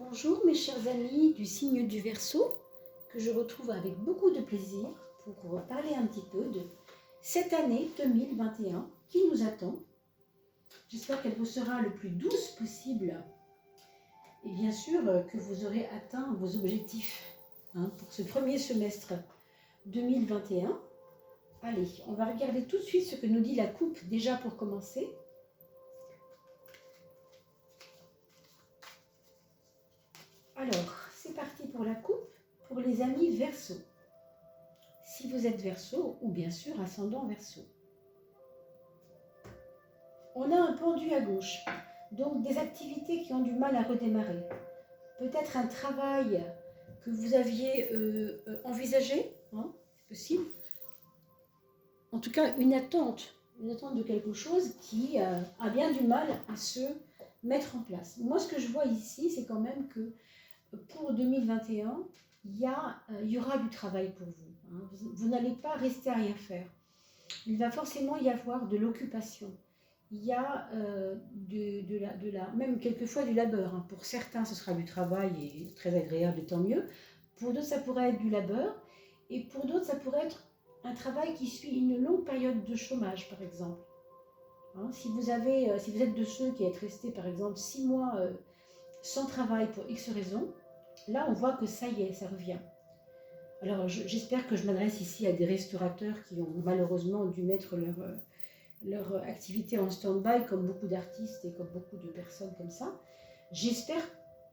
Bonjour mes chers amis du signe du Verseau, que je retrouve avec beaucoup de plaisir pour vous parler un petit peu de cette année 2021 qui nous attend. J'espère qu'elle vous sera le plus douce possible et bien sûr que vous aurez atteint vos objectifs pour ce premier semestre 2021. Allez, on va regarder tout de suite ce que nous dit la coupe déjà pour commencer. Alors, c'est parti pour la coupe, pour les amis Verseau. Si vous êtes Verseau, ou bien sûr ascendant Verseau. On a un pendu à gauche, donc des activités qui ont du mal à redémarrer. Peut-être un travail que vous aviez envisagé, c'est possible. En tout cas, une attente de quelque chose qui a bien du mal à se mettre en place. Moi, ce que je vois ici, c'est quand même que pour 2021, il y aura du travail pour vous. Vous n'allez pas rester à rien faire. Il va forcément y avoir de l'occupation. Il y a même quelquefois du labeur. Pour certains, ce sera du travail et très agréable et tant mieux. Pour d'autres, ça pourrait être du labeur. Et pour d'autres, ça pourrait être un travail qui suit une longue période de chômage, par exemple. Si vous êtes de ceux qui êtes restés, par exemple, 6 mois sans travail pour X raisons, là, on voit que ça y est, ça revient. Alors, j'espère que je m'adresse ici à des restaurateurs qui ont malheureusement dû mettre leur activité en stand-by, comme beaucoup d'artistes et comme beaucoup de personnes comme ça. J'espère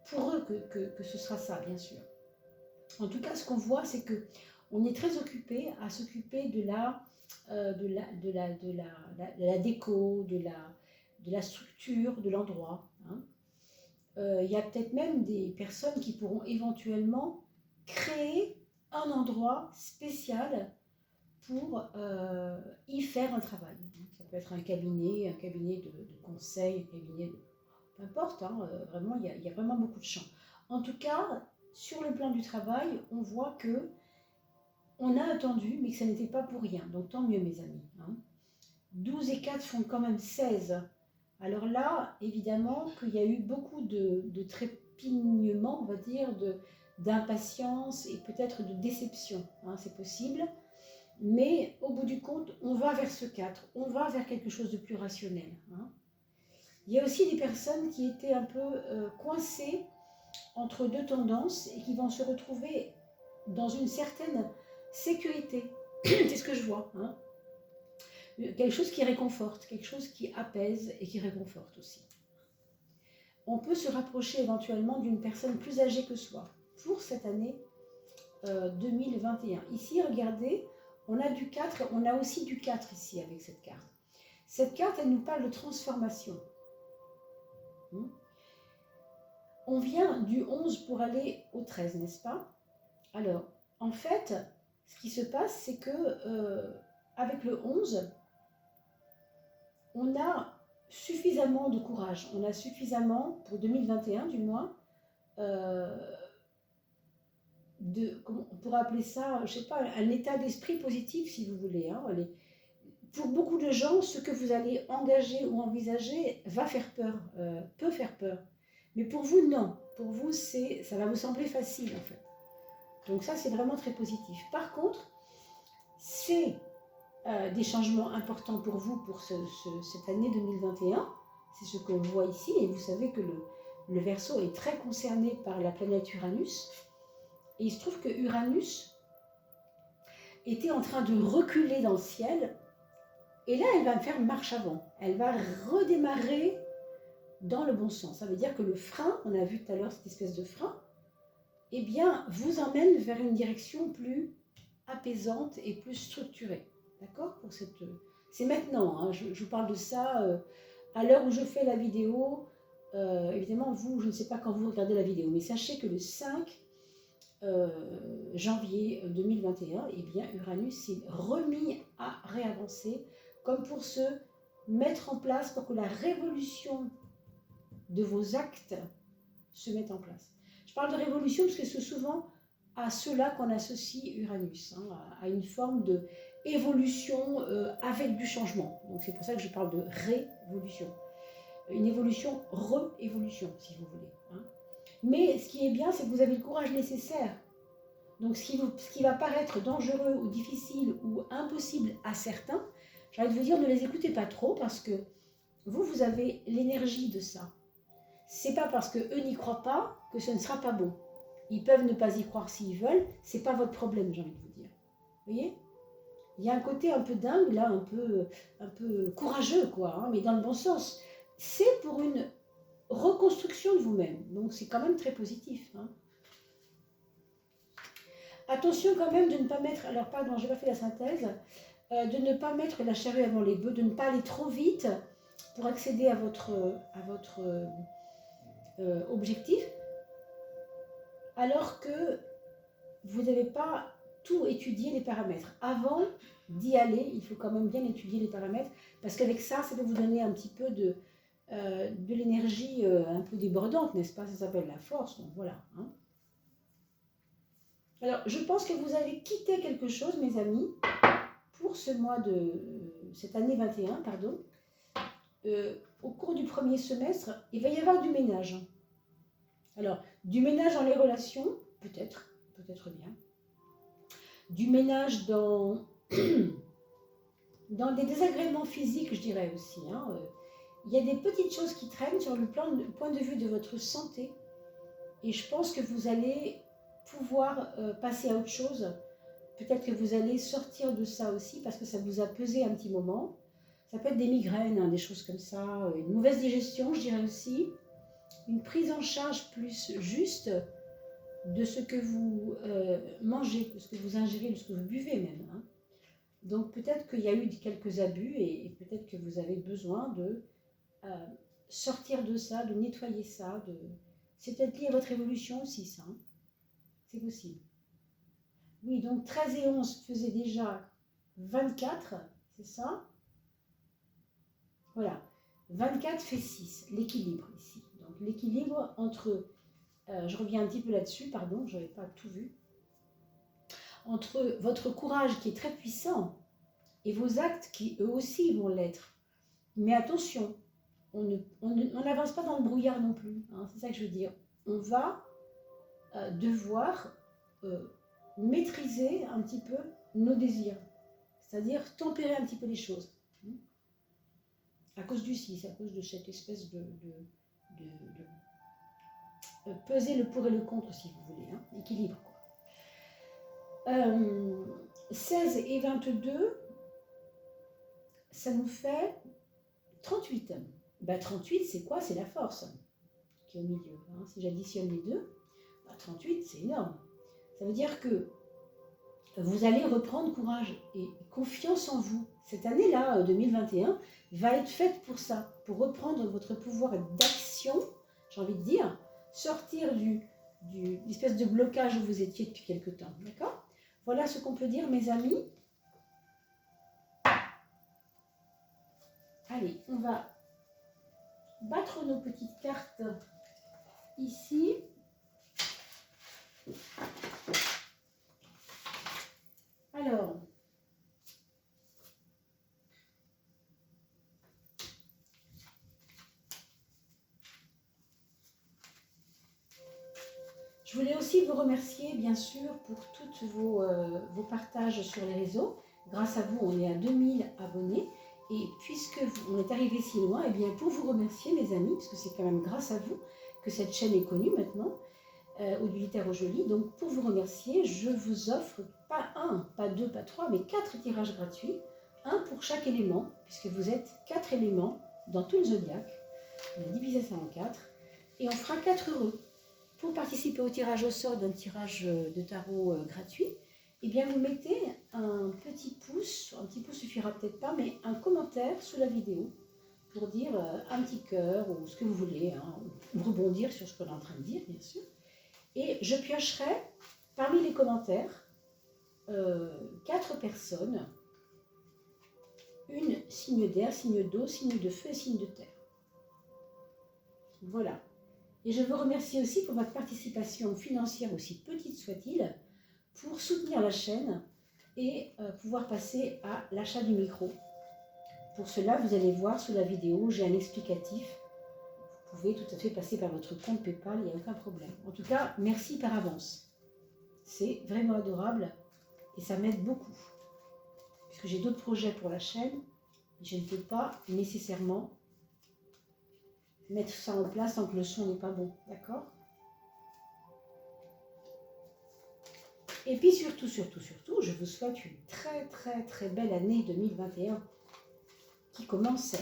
pour eux que ce sera ça, bien sûr. En tout cas, ce qu'on voit, c'est qu'on est très occupé à s'occuper de la déco, de la structure de l'endroit. Il y a peut-être même des personnes qui pourront éventuellement créer un endroit spécial pour y faire un travail. Ça peut être un cabinet de conseil, un cabinet de... Peu importe, vraiment, il y a vraiment beaucoup de champs. En tout cas, sur le plan du travail, on voit que on a attendu, mais que ça n'était pas pour rien. Donc tant mieux, mes amis. 12 et 4 font quand même 16. Alors là, évidemment, qu'il y a eu beaucoup de trépignement, on va dire, d'impatience et peut-être de déception. C'est possible. Mais au bout du compte, on va vers ce 4. On va vers quelque chose de plus rationnel. Il y a aussi des personnes qui étaient un peu coincées entre deux tendances et qui vont se retrouver dans une certaine sécurité. C'est ce que je vois. Quelque chose qui réconforte, quelque chose qui apaise et qui réconforte aussi. On peut se rapprocher éventuellement d'une personne plus âgée que soi pour cette année 2021. Ici, regardez, on a du 4, on a aussi du 4 ici avec cette carte. Cette carte, elle nous parle de transformation. On vient du 11 pour aller au 13, n'est-ce pas? Alors, en fait, ce qui se passe, c'est que avec le 11, on a suffisamment de courage, on a suffisamment, pour 2021 du moins, comment on pourrait appeler ça, je ne sais pas, un état d'esprit positif si vous voulez. Pour beaucoup de gens, ce que vous allez engager ou envisager va faire peur, peut faire peur. Mais pour vous, non. Pour vous, ça va vous sembler facile en fait. Donc ça, c'est vraiment très positif. Par contre, c'est des changements importants pour vous pour cette année 2021. C'est ce qu'on voit ici. Et vous savez que le Verseau est très concerné par la planète Uranus. Et il se trouve que Uranus était en train de reculer dans le ciel. Et là, elle va faire marche avant. Elle va redémarrer dans le bon sens. Ça veut dire que le frein, on a vu tout à l'heure cette espèce de frein, eh bien, vous emmène vers une direction plus apaisante et plus structurée. D'accord? C'est maintenant, je vous parle de ça à l'heure où je fais la vidéo. Évidemment, vous, je ne sais pas quand vous regardez la vidéo, mais sachez que le 5 janvier 2021, eh bien, Uranus s'est remis à réavancer comme pour se mettre en place, pour que la révolution de vos actes se mette en place. Je parle de révolution parce que c'est souvent à cela qu'on associe Uranus, à une forme d'évolution avec du changement. Donc c'est pour ça que je parle de révolution. Une évolution, re-évolution, si vous voulez. Mais ce qui est bien, c'est que vous avez le courage nécessaire. Donc ce qui va paraître dangereux ou difficile ou impossible à certains, j'ai envie de vous dire, ne les écoutez pas trop parce que vous avez l'énergie de ça. C'est pas parce qu'eux n'y croient pas que ce ne sera pas bon. Ils peuvent ne pas y croire s'ils veulent, c'est pas votre problème, j'ai envie de vous dire. Vous voyez? Il y a un côté un peu dingue, là, un peu courageux, quoi, hein, mais dans le bon sens. C'est pour une reconstruction de vous-même, donc c'est quand même très positif. Hein. Attention quand même de ne pas mettre, alors pardon, j'ai pas fait la synthèse, de ne pas mettre la charrue avant les bœufs, de ne pas aller trop vite pour accéder à votre objectif, alors que vous n'avez pas tout étudié les paramètres. Avant d'y aller, il faut quand même bien étudier les paramètres, parce qu'avec ça, ça peut vous donner un petit peu de l'énergie un peu débordante, n'est-ce pas? Ça s'appelle la force, donc voilà. Hein. Alors, je pense que vous avez quitté quelque chose, mes amis, pour ce mois de cette année 21, pardon. Au cours du premier semestre, il va y avoir du ménage. Alors, du ménage dans les relations, peut-être bien. Du ménage dans, dans des désagréments physiques, je dirais aussi. Hein. Il y a des petites choses qui traînent sur le point de vue de votre santé. Et je pense que vous allez pouvoir passer à autre chose. Peut-être que vous allez sortir de ça aussi parce que ça vous a pesé un petit moment. Ça peut être des migraines, hein, des choses comme ça. Une mauvaise digestion, je dirais aussi. Une prise en charge plus juste de ce que vous mangez, de ce que vous ingérez, de ce que vous buvez même. Hein. Donc peut-être qu'il y a eu quelques abus et peut-être que vous avez besoin de sortir de ça, de nettoyer ça. C'est peut-être lié à votre évolution aussi, ça. Hein. C'est possible. Oui, donc 13 et 11 faisaient déjà 24, c'est ça? Voilà. 24 fait 6, l'équilibre ici. Donc l'équilibre entre, je reviens un petit peu là-dessus, pardon, je n'avais pas tout vu, entre votre courage qui est très puissant et vos actes qui eux aussi vont l'être. Mais attention, on n'avance pas dans le brouillard non plus, hein, c'est ça que je veux dire. On va devoir maîtriser un petit peu nos désirs, c'est-à-dire tempérer un petit peu les choses. À cause du 6, à cause de cette espèce de peser le pour et le contre, si vous voulez, hein, équilibre. Quoi. 16 et 22, ça nous fait 38. Bah, 38, c'est quoi? C'est la force qui est au milieu. Hein. Si j'additionne les deux, bah, 38, c'est énorme. Ça veut dire que vous allez reprendre courage et confiance en vous. Cette année-là, 2021, va être faite pour ça, pour reprendre votre pouvoir d'action, j'ai envie de dire, sortir du l'espèce de blocage où vous étiez depuis quelque temps. D'accord? Voilà ce qu'on peut dire, mes amis. Allez, on va battre nos petites cartes ici. Alors, je voulais aussi vous remercier, bien sûr, pour tous vos partages sur les réseaux. Grâce à vous, on est à 2000 abonnés. Et puisque on est arrivé si loin, et bien pour vous remercier, mes amis, parce que c'est quand même grâce à vous que cette chaîne est connue maintenant, Odulitaire au Joli. Donc, pour vous remercier, je vous offre pas un, pas deux, pas trois, mais 4 tirages gratuits. Un pour chaque élément, puisque vous êtes 4 éléments dans tout le zodiaque. On a divisé ça en 4. Et on fera 4 heureux. Pour participer au tirage au sort d'un tirage de tarot gratuit, eh bien vous mettez un petit pouce suffira peut-être pas, mais un commentaire sous la vidéo pour dire un petit cœur ou ce que vous voulez, hein, ou rebondir sur ce qu'on est en train de dire, bien sûr. Et je piocherai parmi les commentaires 4 personnes, une signe d'air, signe d'eau, signe de feu et signe de terre. Voilà. Et je vous remercie aussi pour votre participation financière, aussi petite soit-il, pour soutenir la chaîne et pouvoir passer à l'achat du micro. Pour cela, vous allez voir sous la vidéo, j'ai un explicatif. Vous pouvez tout à fait passer par votre compte PayPal, il n'y a aucun problème. En tout cas, merci par avance. C'est vraiment adorable et ça m'aide beaucoup. Puisque j'ai d'autres projets pour la chaîne, je ne peux pas nécessairement mettre ça en place tant que le son n'est pas bon, d'accord? Et puis surtout, je vous souhaite une très belle année 2021 qui commence.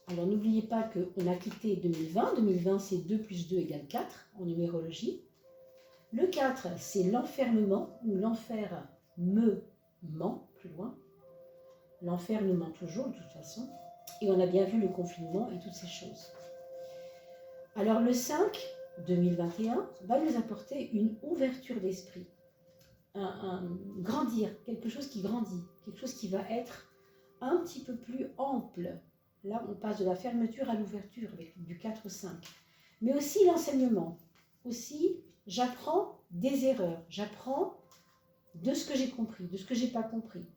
Alors n'oubliez pas qu'on a quitté 2020. 2020 c'est 2 plus 2 égale 4 en numérologie. Le 4 c'est l'enfermement ou l'enfermement, plus loin. L'enfer nous ment toujours de toute façon. Et on a bien vu le confinement et toutes ces choses. Alors le 5, 2021, va nous apporter une ouverture d'esprit. Un grandir, quelque chose qui grandit, quelque chose qui va être un petit peu plus ample. Là, on passe de la fermeture à l'ouverture avec du 4-5. Mais aussi l'enseignement. Aussi, j'apprends des erreurs. J'apprends de ce que j'ai compris, de ce que je n'ai pas compris.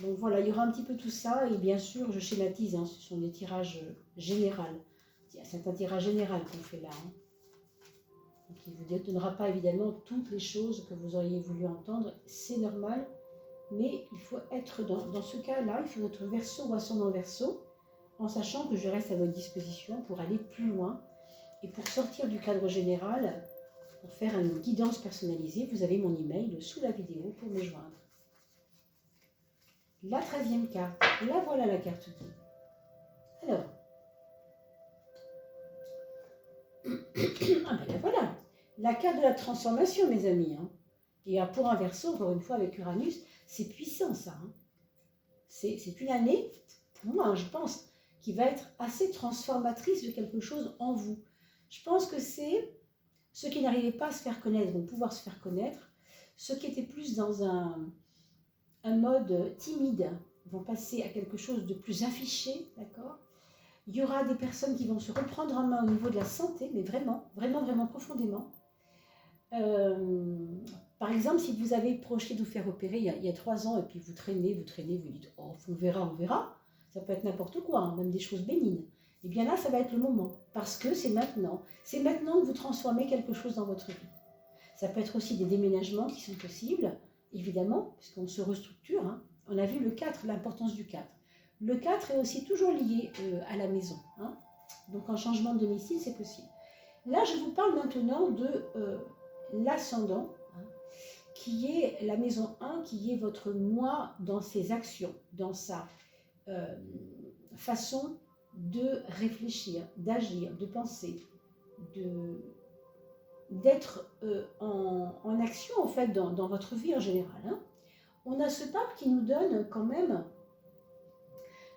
Donc voilà, il y aura un petit peu tout ça. Et bien sûr, je schématise, hein, ce sont des tirages généraux. C'est un tirage général qu'on fait là. Hein. Donc il ne vous donnera pas évidemment toutes les choses que vous auriez voulu entendre. C'est normal. Mais il faut être dans ce cas-là, il faut être verso ou ascendant verso, en sachant que je reste à votre disposition pour aller plus loin et pour sortir du cadre général, pour faire une guidance personnalisée. Vous avez mon email sous la vidéo pour me joindre. La 13e carte, là voilà la carte guide. Alors, ah ben là voilà, la carte de la transformation mes amis. Hein. Et pour un verso, encore une fois avec Uranus, c'est puissant ça. Hein. C'est une année, pour moi, hein, je pense, qui va être assez transformatrice de quelque chose en vous. Je pense que c'est ceux qui n'arrivaient pas à se faire connaître vont pouvoir se faire connaître. Ceux qui étaient plus dans un mode timide vont passer à quelque chose de plus affiché, d'accord? Il y aura des personnes qui vont se reprendre en main au niveau de la santé, mais vraiment profondément. Par exemple, si vous avez projeté de vous faire opérer il y a 3 ans et puis vous traînez, vous dites « oh, on verra », ça peut être n'importe quoi, hein, même des choses bénignes. Et bien là, ça va être le moment, parce que c'est maintenant. C'est maintenant que vous transformez quelque chose dans votre vie. Ça peut être aussi des déménagements qui sont possibles, évidemment, puisqu'on se restructure. Hein. On a vu le 4, l'importance du 4. Le 4 est aussi toujours lié à la maison. Hein. Donc un changement de domicile, c'est possible. Là, je vous parle maintenant de l'ascendant, hein, qui est la maison 1, qui est votre moi dans ses actions, dans sa façon de réfléchir, d'agir, de penser, d'être en action en fait dans votre vie en général. Hein. On a ce pape qui nous donne quand même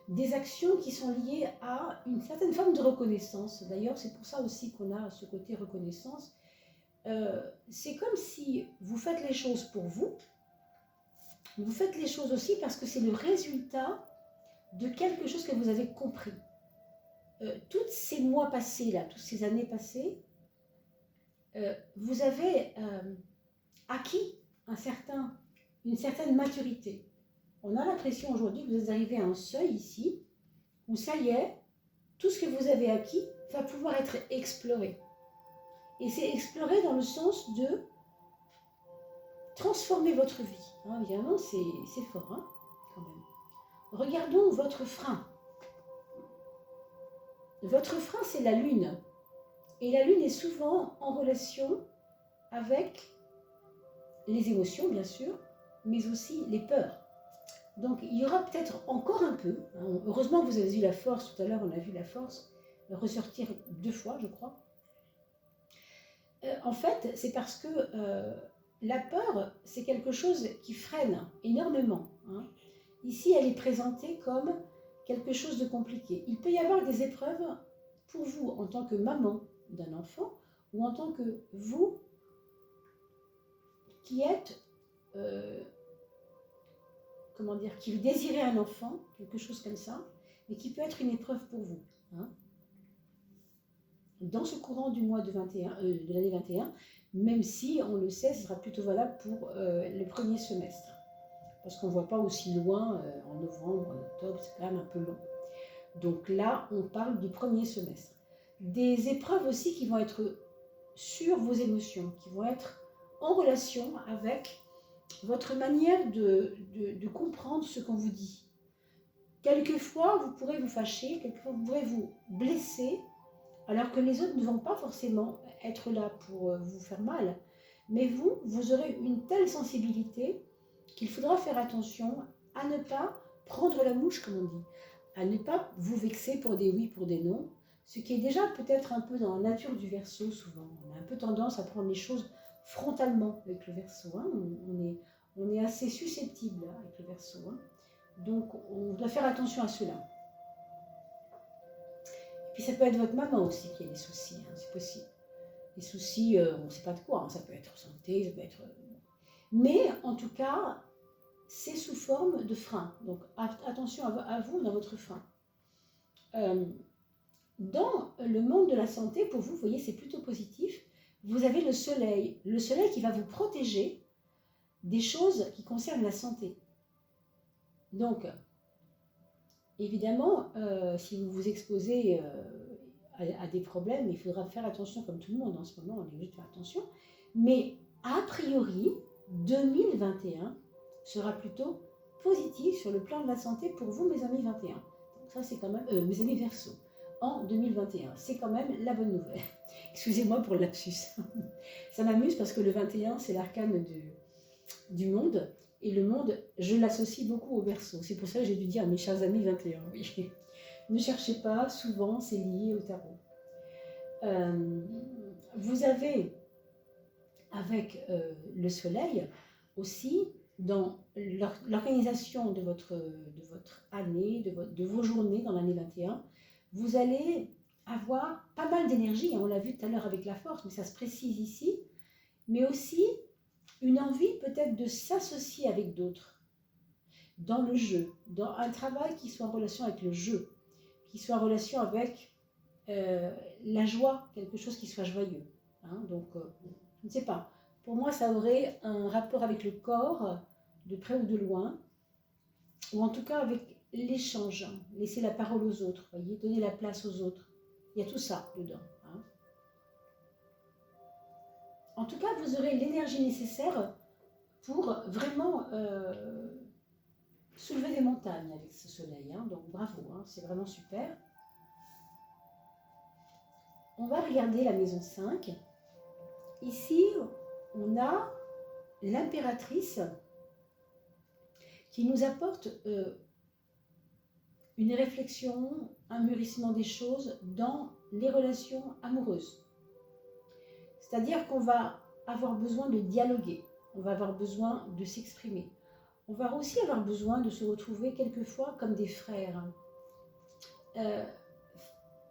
des actions qui sont liées à une certaine forme de reconnaissance. D'ailleurs, c'est pour ça aussi qu'on a ce côté reconnaissance. C'est comme si vous faites les choses pour vous. Vous faites les choses aussi parce que c'est le résultat de quelque chose que vous avez compris. Tous ces mois passés, là, toutes ces années passées, vous avez acquis une certaine maturité. On a l'impression aujourd'hui que vous êtes arrivé à un seuil ici, où ça y est, tout ce que vous avez acquis va pouvoir être exploré. Et c'est explorer dans le sens de transformer votre vie. Hein, évidemment, c'est fort, hein, quand même. Regardons votre frein. Votre frein, c'est la Lune. Et la Lune est souvent en relation avec les émotions, bien sûr, mais aussi les peurs. Donc, il y aura peut-être encore un peu. Hein, heureusement que vous avez eu la force, tout à l'heure, on a vu la force ressortir 2 fois, je crois. En fait, c'est parce que la peur, c'est quelque chose qui freine énormément. Hein. Ici, elle est présentée comme quelque chose de compliqué. Il peut y avoir des épreuves pour vous en tant que maman d'un enfant ou en tant que vous qui êtes, qui désirez un enfant, quelque chose comme ça, mais qui peut être une épreuve pour vous. Hein. Dans ce courant du mois de l'année 21, même si, on le sait, ce sera plutôt valable pour le premier semestre. parce qu'on ne voit pas aussi loin en novembre, en octobre, c'est quand même un peu long. Donc là, on parle du premier semestre. Des épreuves aussi qui vont être sur vos émotions, qui vont être en relation avec votre manière de comprendre ce qu'on vous dit. Quelquefois, vous pourrez vous fâcher, quelquefois, vous pourrez vous blesser, alors que les autres ne vont pas forcément être là pour vous faire mal. Mais vous aurez une telle sensibilité qu'il faudra faire attention à ne pas prendre la mouche, comme on dit, à ne pas vous vexer pour des oui, pour des non, ce qui est déjà peut-être un peu dans la nature du Verseau souvent. On a un peu tendance à prendre les choses frontalement avec le Verseau. Hein. On est assez susceptible avec le Verseau. Hein. Donc on doit faire attention à cela. Et puis ça peut être votre maman aussi qui a des soucis, hein, c'est possible. Des soucis, on ne sait pas de quoi, hein, ça peut être santé, ça peut être... Mais en tout cas, c'est sous forme de frein. Donc attention à vous dans votre frein. Dans le monde de la santé, pour vous, vous voyez, c'est plutôt positif. Vous avez le soleil qui va vous protéger des choses qui concernent la santé. Donc, évidemment, si vous vous exposez à des problèmes, il faudra faire attention comme tout le monde en ce moment, on est obligé de faire attention. Mais a priori, 2021 sera plutôt positif sur le plan de la santé pour vous, mes amis 21. Donc ça, c'est quand même, mes amis Verseau, en 2021. C'est quand même la bonne nouvelle. Excusez-moi pour le lapsus. Ça m'amuse parce que le 21, c'est l'arcane du monde. Et le monde, je l'associe beaucoup au Verseau. C'est pour ça que j'ai dû dire à mes chers amis 21, oui. Ne cherchez pas, souvent c'est lié au tarot. Vous avez, avec le soleil, aussi, dans l'organisation de votre année, de vos journées dans l'année 21, vous allez avoir pas mal d'énergie. On l'a vu tout à l'heure avec la force, mais ça se précise ici. Mais aussi une envie peut-être de s'associer avec d'autres dans le jeu, dans un travail qui soit en relation avec le jeu, qui soit en relation avec la joie, quelque chose qui soit joyeux. Hein, donc, je ne sais pas. Pour moi, ça aurait un rapport avec le corps, de près ou de loin, ou en tout cas avec l'échange, laisser la parole aux autres, voyez, donner la place aux autres. Il y a tout ça dedans. Hein. En tout cas, vous aurez l'énergie nécessaire pour vraiment soulever des montagnes avec ce soleil. Hein. Donc, bravo, hein, c'est vraiment super. On va regarder la maison 5. Ici, on a l'impératrice qui nous apporte une réflexion, un mûrissement des choses dans les relations amoureuses. C'est-à-dire qu'on va avoir besoin de dialoguer, on va avoir besoin de s'exprimer. On va aussi avoir besoin de se retrouver quelquefois comme des frères.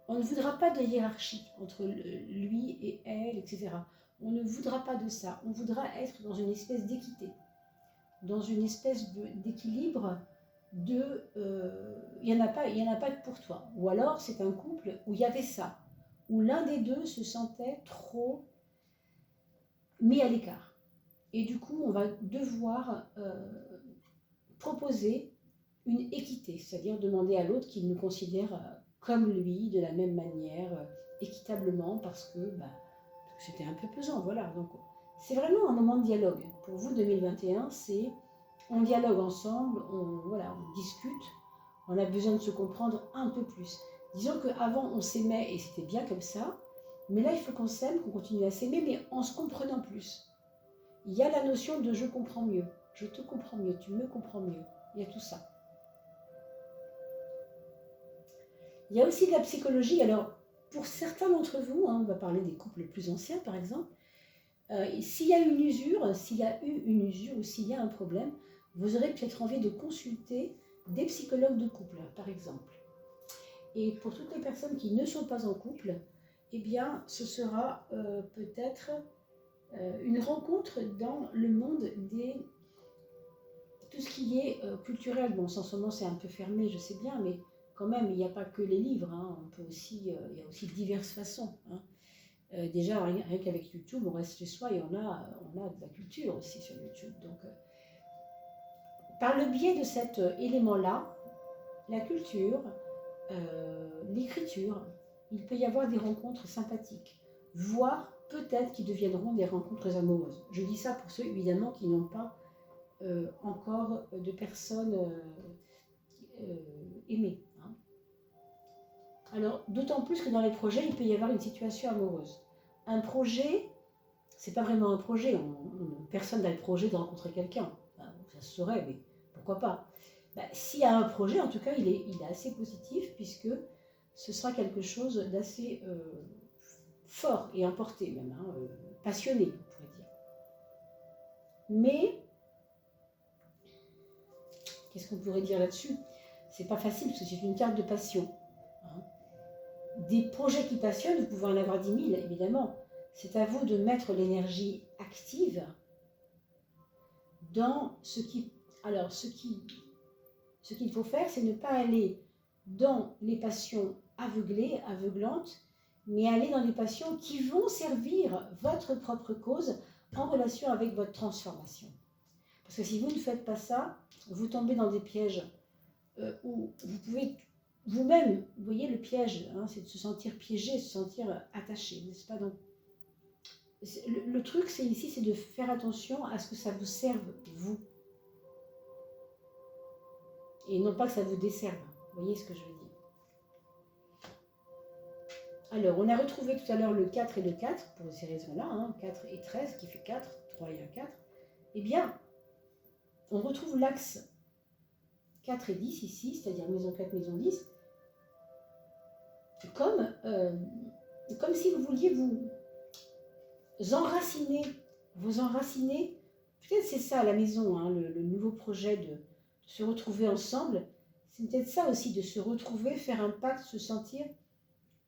On ne voudra pas de hiérarchie entre lui et elle, etc. On ne voudra pas de ça. On voudra être dans une espèce d'équité, dans une espèce d'équilibre de il n'y en a pas que pour toi. Ou alors c'est un couple où il y avait ça, où l'un des deux se sentait trop mis à l'écart. Et du coup, on va devoir proposer une équité, c'est-à-dire demander à l'autre qu'il nous considère comme lui, de la même manière, équitablement, parce que c'était un peu pesant. Voilà. Donc, c'est vraiment un moment de dialogue. Pour vous, 2021, c'est on dialogue ensemble, on discute, on a besoin de se comprendre un peu plus. Disons qu'avant, on s'aimait et c'était bien comme ça, mais là, il faut qu'on s'aime, qu'on continue à s'aimer, mais en se comprenant plus. Il y a la notion de je comprends mieux, je te comprends mieux, tu me comprends mieux. Il y a tout ça. Il y a aussi de la psychologie. Alors, pour certains d'entre vous, on va parler des couples plus anciens par exemple, s'il y a une usure, s'il y a eu une usure ou s'il y a un problème, vous aurez peut-être envie de consulter des psychologues de couple, par exemple. Et pour toutes les personnes qui ne sont pas en couple, eh bien, ce sera peut-être une rencontre dans le monde des... Tout ce qui est culturel. Bon, en ce moment, c'est un peu fermé, je sais bien, mais quand même, il n'y a pas que les livres. Hein. On peut aussi, il y a aussi diverses façons. Hein. Déjà, rien qu'avec YouTube, on reste chez soi et on a de la culture aussi sur YouTube. Donc, par le biais de cet élément-là, la culture, l'écriture, il peut y avoir des rencontres sympathiques, voire peut-être qui deviendront des rencontres amoureuses. Je dis ça pour ceux évidemment qui n'ont pas encore de personnes aimées. Hein. Alors, d'autant plus que dans les projets, il peut y avoir une situation amoureuse. Un projet, c'est pas vraiment un projet. Personne n'a le projet de rencontrer quelqu'un. Enfin, ça se saurait, mais pourquoi pas. S'il y a un projet, en tout cas, il est assez positif puisque ce sera quelque chose d'assez fort et emporté même, hein, passionné, on pourrait dire. Mais, qu'est-ce qu'on pourrait dire là-dessus? C'est pas facile parce que c'est une carte de passion. Hein. Des projets qui passionnent, vous pouvez en avoir 10 000, évidemment. C'est à vous de mettre l'énergie active dans ce qui... Alors, ce qu'il faut faire, c'est ne pas aller dans les passions aveuglées, aveuglantes, mais aller dans les passions qui vont servir votre propre cause en relation avec votre transformation. Parce que si vous ne faites pas ça, vous tombez dans des pièges où vous pouvez vous-même, vous voyez le piège, hein, c'est de se sentir piégé, se sentir attaché, n'est-ce pas? Donc, le truc, c'est ici, c'est de faire attention à ce que ça vous serve, vous. Et non pas que ça vous desserve. Vous voyez ce que je veux dire? Alors, on a retrouvé tout à l'heure le 4 et le 4, pour ces raisons-là, hein, 4 et 13, qui fait 4, 3 et 1, 4. Eh bien, on retrouve l'axe 4 et 10 ici, c'est-à-dire maison 4, maison 10, comme si vous vouliez vous enraciner, peut-être c'est ça à la maison, hein, le nouveau projet de se retrouver ensemble, c'est peut-être ça aussi, de se retrouver, faire un pacte, se sentir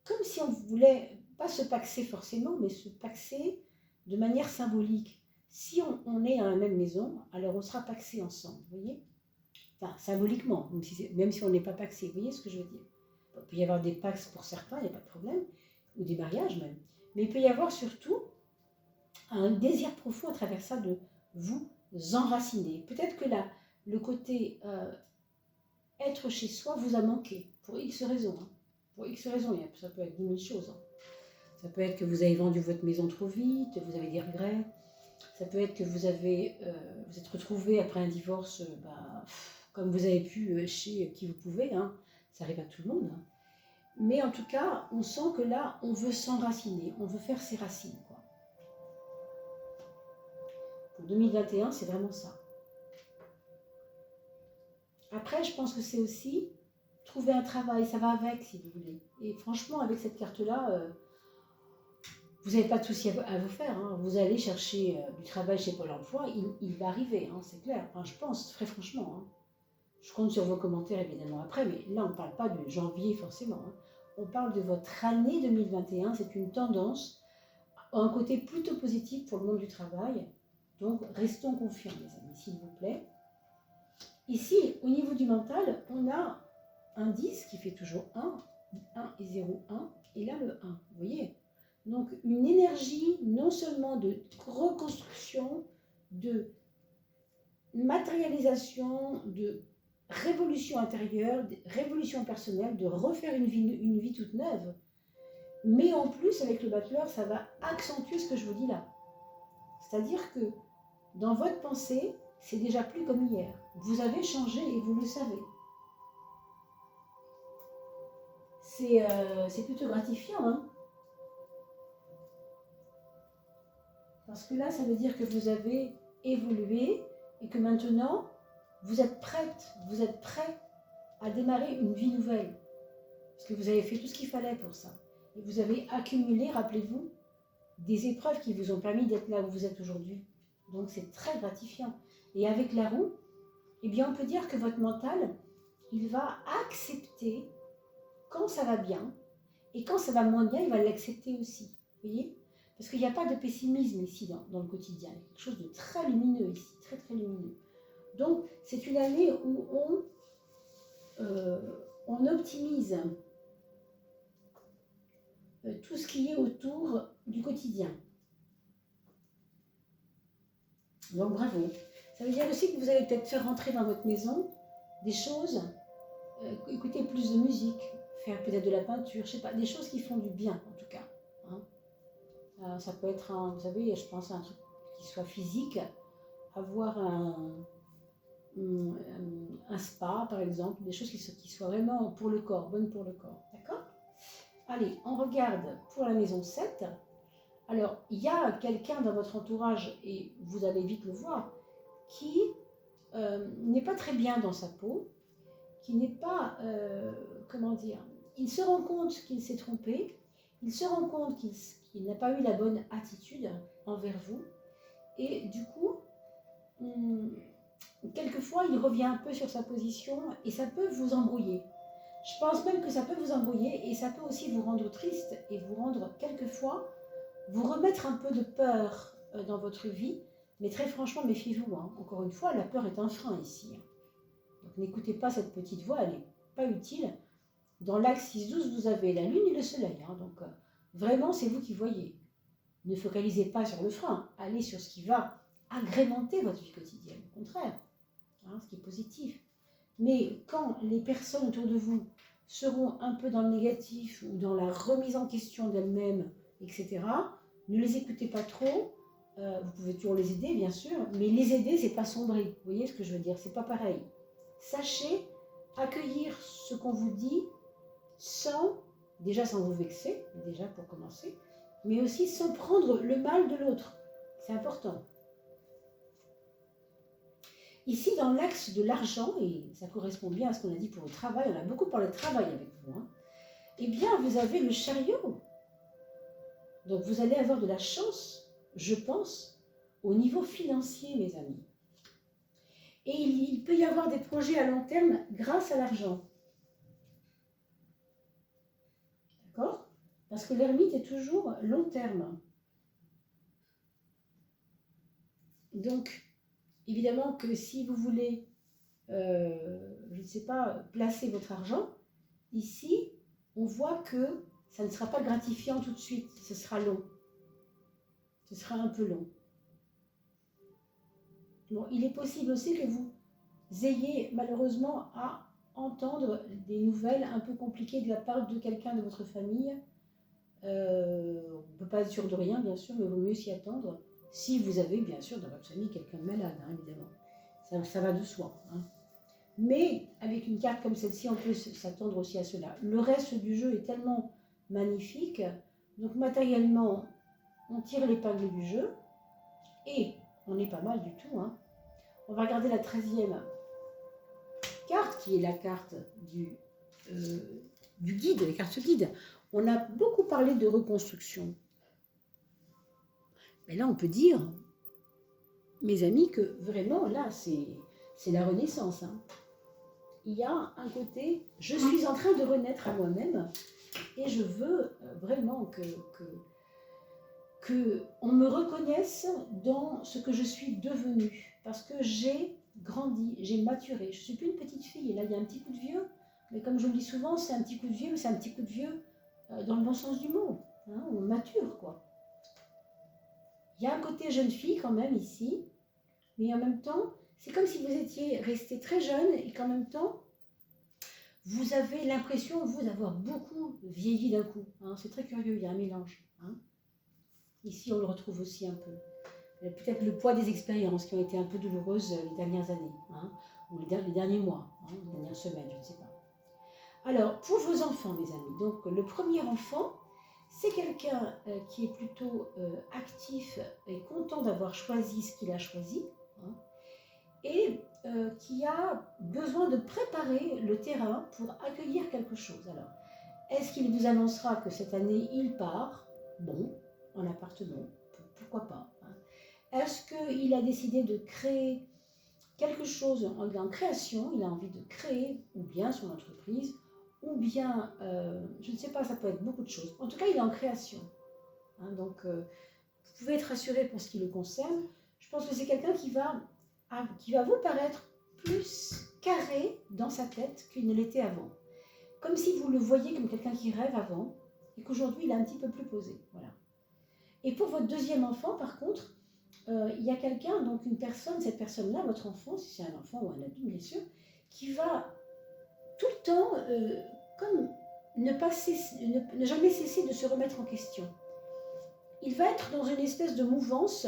comme si on voulait, pas se paxer forcément, mais se paxer de manière symbolique. Si on est à la même maison, alors on sera paxé ensemble, vous voyez? Enfin, symboliquement, même si on n'est pas paxé, vous voyez ce que je veux dire? Il peut y avoir des paxes pour certains, il n'y a pas de problème, ou des mariages même. Mais il peut y avoir surtout un désir profond à travers ça de vous enraciner. Peut-être que là, le côté être chez soi vous a manqué, pour X raisons. Hein. Pour X raisons, ça peut être 10 000 choses. Hein. Ça peut être que vous avez vendu votre maison trop vite, vous avez des regrets. Ça peut être que vous êtes retrouvé après un divorce, comme vous avez pu, chez qui vous pouvez. Hein. Ça arrive à tout le monde. Hein. Mais en tout cas, on sent que là, on veut s'enraciner, on veut faire ses racines. Quoi. Pour 2021, c'est vraiment ça. Après, je pense que c'est aussi trouver un travail, ça va avec si vous voulez. Et franchement, avec cette carte-là, vous n'avez pas de souci à vous faire. Hein. Vous allez chercher du travail chez Pôle emploi, il va arriver, hein, c'est clair. Enfin, je pense, très franchement. Hein. Je compte sur vos commentaires évidemment après, mais là, on ne parle pas de janvier forcément. Hein. On parle de votre année 2021, c'est une tendance, un côté plutôt positif pour le monde du travail. Donc, restons confiants, les amis, s'il vous plaît. Ici, au niveau du mental, on a un 10 qui fait toujours 1 et 0, 1, et là le 1, vous voyez? Donc une énergie non seulement de reconstruction, de matérialisation, de révolution intérieure, de révolution personnelle, de refaire une vie toute neuve, mais en plus avec le battleur, ça va accentuer ce que je vous dis là. C'est-à-dire que dans votre pensée, c'est déjà plus comme hier. Vous avez changé et vous le savez. C'est plutôt gratifiant, hein? Parce que là, ça veut dire que vous avez évolué et que maintenant, vous êtes prête, vous êtes prêt à démarrer une vie nouvelle. Parce que vous avez fait tout ce qu'il fallait pour ça. Et vous avez accumulé, rappelez-vous, des épreuves qui vous ont permis d'être là où vous êtes aujourd'hui. Donc c'est très gratifiant. Et avec la roue, eh bien, on peut dire que votre mental, il va accepter quand ça va bien, et quand ça va moins bien, il va l'accepter aussi. Vous voyez? Parce qu'il n'y a pas de pessimisme ici dans le quotidien. Il y a quelque chose de très lumineux ici, très très lumineux. Donc, c'est une année où on optimise tout ce qui est autour du quotidien. Donc, bravo. Ça veut dire aussi que vous allez peut-être faire rentrer dans votre maison des choses, écouter plus de musique, faire peut-être de la peinture, je sais pas, des choses qui font du bien en tout cas. Hein. Ça peut être, vous savez, je pense à un truc qui soit physique, avoir un spa par exemple, des choses qui soient vraiment pour le corps, bonnes pour le corps. D'accord? Allez, on regarde pour la maison 7. Alors, il y a quelqu'un dans votre entourage, et vous allez vite le voir, qui n'est pas très bien dans sa peau, qui n'est pas, comment dire, il se rend compte qu'il s'est trompé, il se rend compte qu'il n'a pas eu la bonne attitude envers vous, et du coup, quelquefois, il revient un peu sur sa position, et ça peut vous embrouiller. Je pense même que ça peut vous embrouiller, et ça peut aussi vous rendre triste, et vous rendre, quelquefois, vous remettre un peu de peur dans votre vie, mais très franchement, méfiez-vous. Hein. Encore une fois, la peur est un frein ici. Donc n'écoutez pas cette petite voix, elle n'est pas utile. Dans l'axe 6-12, vous avez la lune et le soleil. Hein. Donc vraiment, c'est vous qui voyez. Ne focalisez pas sur le frein, allez sur ce qui va agrémenter votre vie quotidienne. Au contraire, hein, ce qui est positif. Mais quand les personnes autour de vous seront un peu dans le négatif ou dans la remise en question d'elles-mêmes, etc., ne les écoutez pas trop. Vous pouvez toujours les aider, bien sûr, mais les aider, c'est pas sombrer. Vous voyez ce que je veux dire? C'est pas pareil. Sachez accueillir ce qu'on vous dit sans vous vexer, déjà pour commencer, mais aussi sans prendre le mal de l'autre. C'est important. Ici, dans l'axe de l'argent, et ça correspond bien à ce qu'on a dit pour le travail, on a beaucoup parlé de travail avec vous, hein, eh bien, vous avez le chariot. Donc, vous allez avoir de la chance, je pense, au niveau financier, mes amis. Et il peut y avoir des projets à long terme grâce à l'argent. D'accord? Parce que l'ermite est toujours long terme. Donc, évidemment que si vous voulez, je ne sais pas, placer votre argent, ici, on voit que ça ne sera pas gratifiant tout de suite, ce sera long. Ce sera un peu long. Bon, il est possible aussi que vous ayez malheureusement à entendre des nouvelles un peu compliquées de la part de quelqu'un de votre famille. On ne peut pas être sûr de rien, bien sûr, mais il vaut mieux s'y attendre. Si vous avez, bien sûr, dans votre famille quelqu'un de malade, hein, évidemment. Ça va de soi. Hein. Mais avec une carte comme celle-ci, on peut s'attendre aussi à cela. Le reste du jeu est tellement magnifique. Donc matériellement, on tire l'épingle du jeu. Et on est pas mal du tout. Hein. On va regarder la 13e carte, qui est la carte du guide, les cartes guides. On a beaucoup parlé de reconstruction. Mais là, on peut dire, mes amis, que vraiment, là, c'est la renaissance. Hein. Il y a un côté, je suis en train de renaître à moi-même et je veux vraiment que on me reconnaisse dans ce que je suis devenue. Parce que j'ai grandi, j'ai maturé. Je ne suis plus une petite fille. Et là, il y a un petit coup de vieux. Mais comme je le dis souvent, c'est un petit coup de vieux, mais c'est un petit coup de vieux dans le bon sens du mot. Hein, on mature, quoi. Il y a un côté jeune fille quand même ici. Mais en même temps, c'est comme si vous étiez resté très jeune et qu'en même temps, vous avez l'impression, vous, d'avoir beaucoup vieilli d'un coup. Hein. C'est très curieux, il y a un mélange. Hein. Ici, on le retrouve aussi un peu. Peut-être le poids des expériences qui ont été un peu douloureuses les dernières années, hein, ou les derniers mois, hein, les dernières semaines, je ne sais pas. Alors, pour vos enfants, mes amis, donc le premier enfant, c'est quelqu'un qui est plutôt actif et content d'avoir choisi ce qu'il a choisi, hein, et qui a besoin de préparer le terrain pour accueillir quelque chose. Alors, est-ce qu'il vous annoncera que cette année, il part, bon, en appartement, pourquoi pas, hein. Est-ce qu'il a décidé de créer quelque chose en création, il a envie de créer, ou bien son entreprise, ou bien, je ne sais pas, ça peut être beaucoup de choses. En tout cas, il est en création. Hein, donc, vous pouvez être rassuré pour ce qui le concerne. Je pense que c'est quelqu'un qui va vous paraître plus carré dans sa tête qu'il ne l'était avant. Comme si vous le voyiez comme quelqu'un qui rêve avant, et qu'aujourd'hui, il est un petit peu plus posé. Voilà. Et pour votre deuxième enfant, par contre, il y a quelqu'un, donc une personne, cette personne-là, votre enfant, si c'est un enfant ou un adulte bien sûr, qui va tout le temps, comme ne jamais cesser de se remettre en question. Il va être dans une espèce de mouvance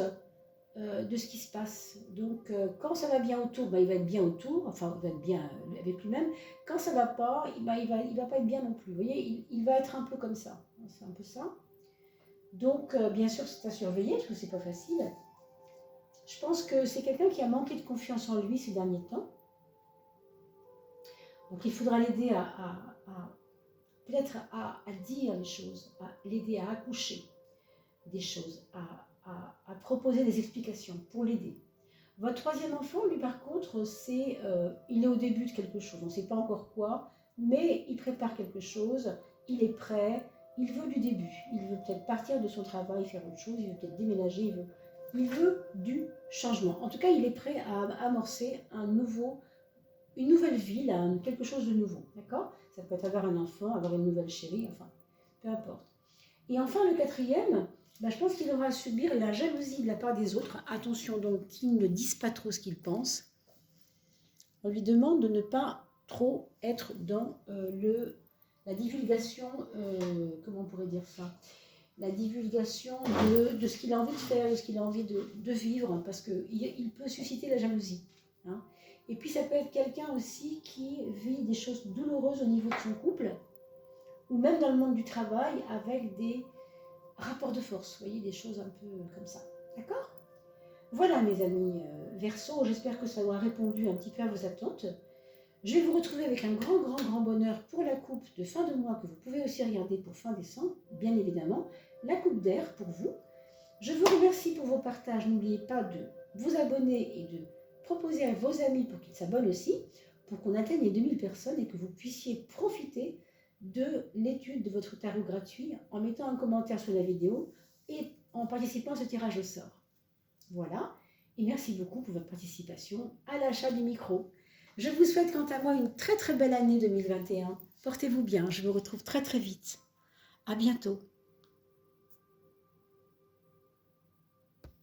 de ce qui se passe. Donc, quand ça va bien autour, il va être bien autour, enfin, il va être bien avec lui-même. Quand ça va pas, il va pas être bien non plus. Vous voyez, il va être un peu comme ça. C'est un peu ça. Donc, bien sûr, c'est à surveiller parce que c'est pas facile. Je pense que c'est quelqu'un qui a manqué de confiance en lui ces derniers temps. Donc, il faudra l'aider peut-être à dire les choses, à l'aider à accoucher des choses, à proposer des explications pour l'aider. Votre troisième enfant, lui, par contre, il est au début de quelque chose. On ne sait pas encore quoi, mais il prépare quelque chose, il est prêt, il veut du début. Il veut peut-être partir de son travail, faire autre chose, il veut peut-être déménager, il veut du changement. En tout cas, il est prêt à amorcer une nouvelle vie, quelque chose de nouveau. D'accord? Ça peut être avoir un enfant, avoir une nouvelle chérie, enfin, peu importe. Et enfin, le quatrième, je pense qu'il aura à subir la jalousie de la part des autres. Attention donc qu'ils ne disent pas trop ce qu'ils pensent. On lui demande de ne pas trop être dans la divulgation, comment on pourrait dire ça, la divulgation de ce qu'il a envie de faire, de ce qu'il a envie de vivre, parce qu'il peut susciter la jalousie. Hein. Et puis ça peut être quelqu'un aussi qui vit des choses douloureuses au niveau de son couple, ou même dans le monde du travail, avec des rapport de force, vous voyez, des choses un peu comme ça. D'accord? Voilà mes amis Verseau, j'espère que ça aura répondu un petit peu à vos attentes. Je vais vous retrouver avec un grand bonheur pour la coupe de fin de mois que vous pouvez aussi regarder pour fin décembre, bien évidemment, la coupe d'air pour vous. Je vous remercie pour vos partages, n'oubliez pas de vous abonner et de proposer à vos amis pour qu'ils s'abonnent aussi, pour qu'on atteigne les 2000 personnes et que vous puissiez profiter de l'étude de votre tarot gratuit en mettant un commentaire sous la vidéo et en participant à ce tirage au sort. Voilà, et merci beaucoup pour votre participation à l'achat du micro. Je vous souhaite quant à moi une très belle année 2021. Portez-vous bien, je vous retrouve très vite. À bientôt.